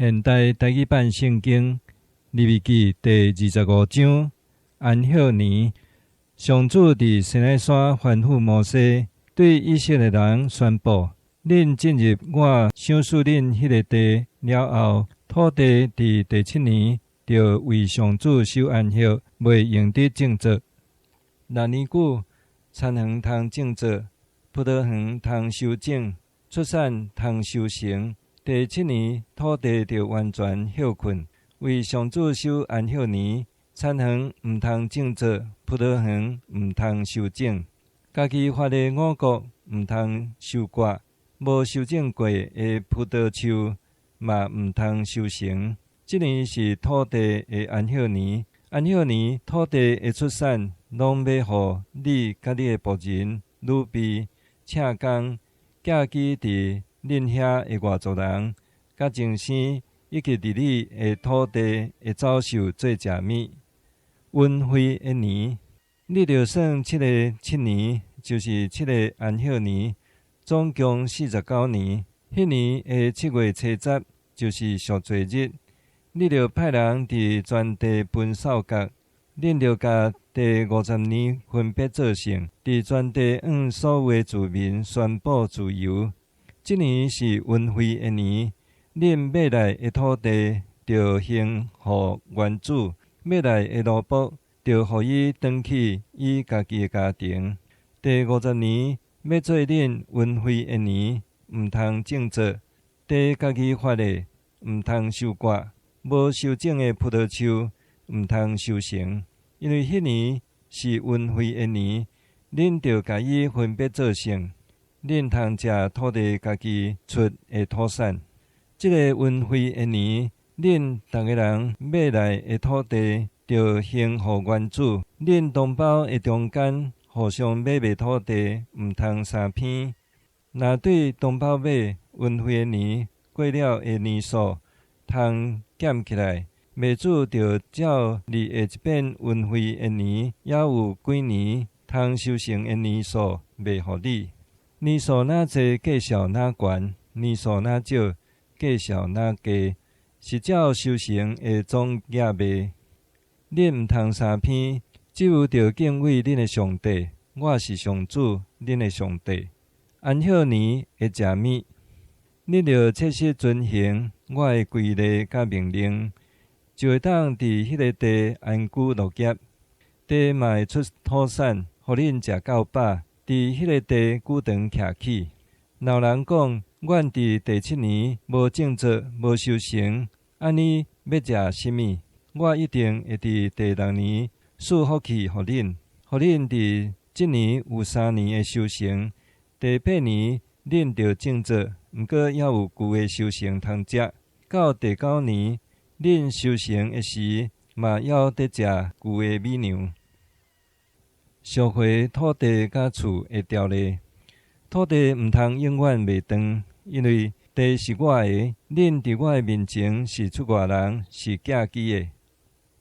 现代台语版圣经利未记第25章安息年，上主伫西奈山吩咐摩西，对以色列人宣布：恁进入我赏赐恁迄个地了后，土地伫第7年就为上主守安息，袂用得种植。6年久，田园通种植，葡萄园通修整，出产通收成。第7年，土地就完全休困，为上主守安息年。田园毋通种植，葡萄园毋通修整，家己发的5穀毋通收割，无修整过的葡萄树嘛毋通收成。这年是土地的安息年，安息年土地的出产，拢要互你甲你的仆人、女婢、赤工、寄居伫恁遐的外族人，甲精生，以及伫你的土地的走兽做食物。运费的年，你着算7个7年，就是7个安息年，总共49年。迄年的7月初10，就是赎罪日。你着派人伫全地分扫角，恁着甲第50年分别做成，伫全地向所有住民宣布自由。这年是运费的年，恁买来的土地着还互原主。买来的奴仆，就互伊转去伊家己的家庭。第50年要做恁运费的年，毋通种植，地家己发的，毋通收割，无修整的葡萄树，毋通收成。因为迄年是运费的年，恁就甲伊分别做成，恁通食土地家己出的土产。这个运费的年，恁逐个人买来的土地，就还互原主。恁同胞的中间互相买卖土地，毋通相偏。若对同胞买运费的年过了的年数，通减起来，卖主就照你的一遍运费的年，也有几年通收成的年数卖互你。年数哪济，计数哪悬；年数哪少，计数哪低，是照收成的总额卖。恁毋通相偏，只有着敬畏恁的上帝。我是上主，恁的上帝。安息年的食物，恁着切实遵行我的规例甲命令，就会当伫迄个地安居乐业。地嘛会出土产，互恁食够饱，伫迄个地久长徛起。若有人讲，阮伫第7年无种植，无收成，安尼要食甚物？我一定会伫第6年赐福气互恁，互恁伫即年有3年的收成。第8年恁着种植，毋过还有旧的收成通食。到第9年恁收成的时，嘛还得食旧的米粮。赎回土地甲厝的条例，土地毋通永远卖断，因为地是我的，恁伫我的面前是出外人，是寄居的。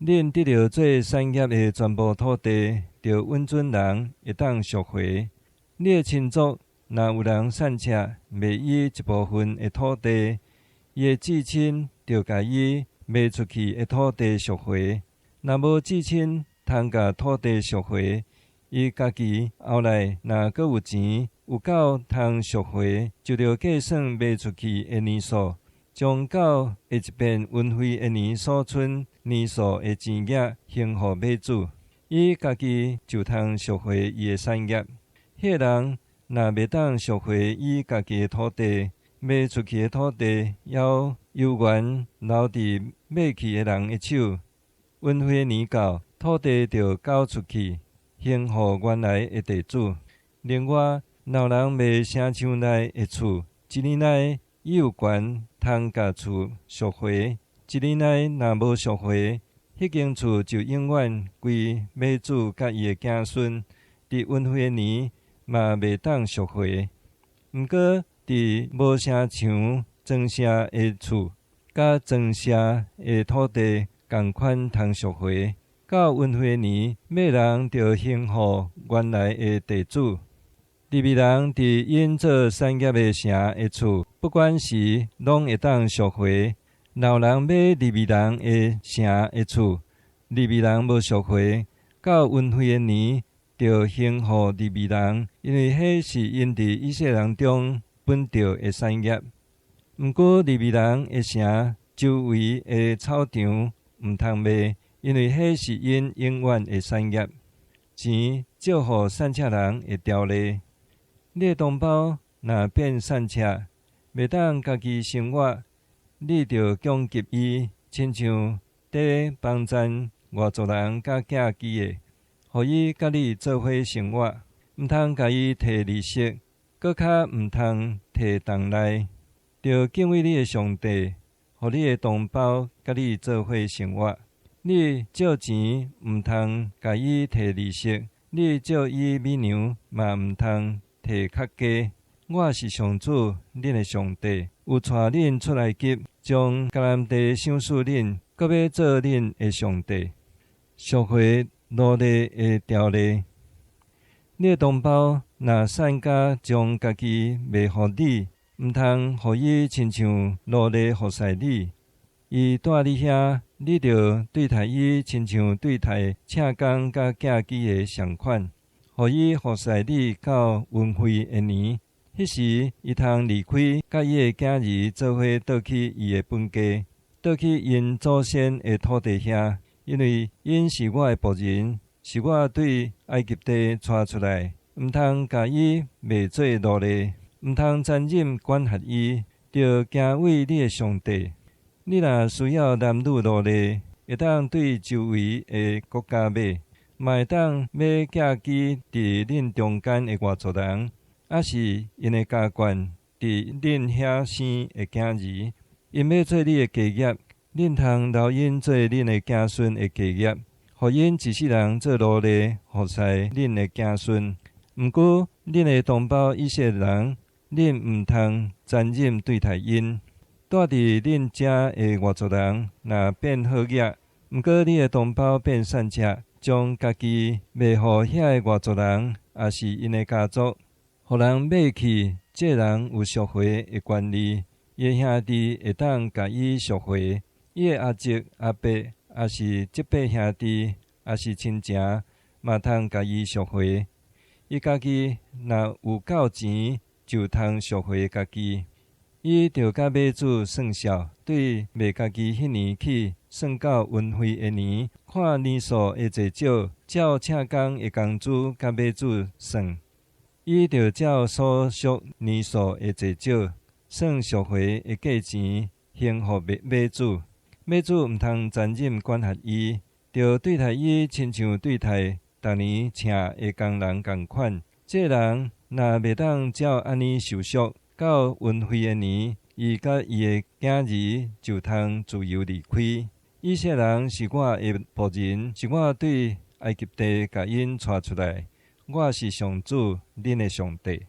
恁得到做产业的全部土地，就允准人会当赎回。你的亲族若有人散车卖伊一部分的土地，伊的至亲就甲伊卖出去的土地赎回。若无至亲通甲土地赎回，伊家己后来若阁有钱，有够通赎回，就着计算卖出去的年数，将到下一遍运费的年所剩年数的钱额还互买主，伊家己就通赎回伊的产业。迄个人若袂当赎回伊家己的土地，卖出去的土地要由原留伫买去的人的手。运费年到，土地就交出去，还互原来的地主。另外，若有人卖城墙内的厝，一年内伊有权通甲厝赎回。一年内若无赎回，迄间厝就永远归买主甲伊的子孙。伫运费的年嘛袂当赎回。毋过，伫无城墙、庄舍的厝，甲庄舍的土地共款通赎回。到运费的年，买人就还互原来的地主。利未人伫因做产业的城的厝，不管时拢会当赎回。老人买利未人的城的厝，利未人无赎回，到运费的年，就兴互利未人，因为迄是因伫以色列人中本着的产业。毋过利未人的城周围的草场毋通卖，因为迄是因永远的产业。钱借互散车人的条例。你的同胞若变散车，袂当家己生活，你着供给伊，亲像伫帮赞外族人甲寄居的，互伊甲你做伙生活，毋通甲伊摕利息，搁较毋通摕重来。着敬畏你的上帝，互你的同胞甲你做伙生活。你借钱毋通甲伊摕利息，你借伊米粮嘛毋通摕较低。我是上主，恁的上帝，有带恁出来吉，将迦南地赏赐恁，搁要做恁的上帝。赎回奴隶的条例。你的同胞若散家将家己卖互你，毋通互伊亲像奴隶服侍你。伊带你遐，你着对待伊亲像对待赤工甲寄居的相款，互伊服侍你到运费的年。迄时，伊通离开，甲伊的囝儿做伙倒去伊的本家，倒去因祖先的土地遐，因为因是我的仆人，是我对埃及地带出来，毋通甲伊卖做奴隶，毋通残忍管辖伊，着敬畏你的上帝。你若需要男女奴隶，会当对周围的国家买，嘛会当买寄居伫恁中间的外族人。还是因的家眷伫恁遐生的囝儿，因要做你的家业，恁通留因做恁的子孙的家业，互因一世人做奴隶服侍恁的子孙。毋过，恁的同胞以色列人，恁毋通残忍对待因。住伫恁遮的外族人，若变好业，毋过你的同胞变散车，将家己卖互遐的外族人，也是因的家族。互人买去，这人有赎回的权利，伊的兄弟会当甲伊赎回。伊的阿叔、阿伯，也是即辈兄弟，也是亲情，嘛通甲伊赎回。伊家己若有够钱，就通赎回家己。伊着甲买主算数，对卖家己迄年起，算到运费的年，看年数会侪少，照赤工的工资甲买主算。伊着照所属年数的侪少，算赎回的价钱，还互买主。买主毋通残忍管辖伊，着对待伊亲像对待逐年请的工人共款。这人若袂当照安尼受赎，到运费的年，伊甲伊的囝儿就通自由离开。以色列人是我的仆人，是我对埃及地甲因带出来。我是上主，恁的上帝。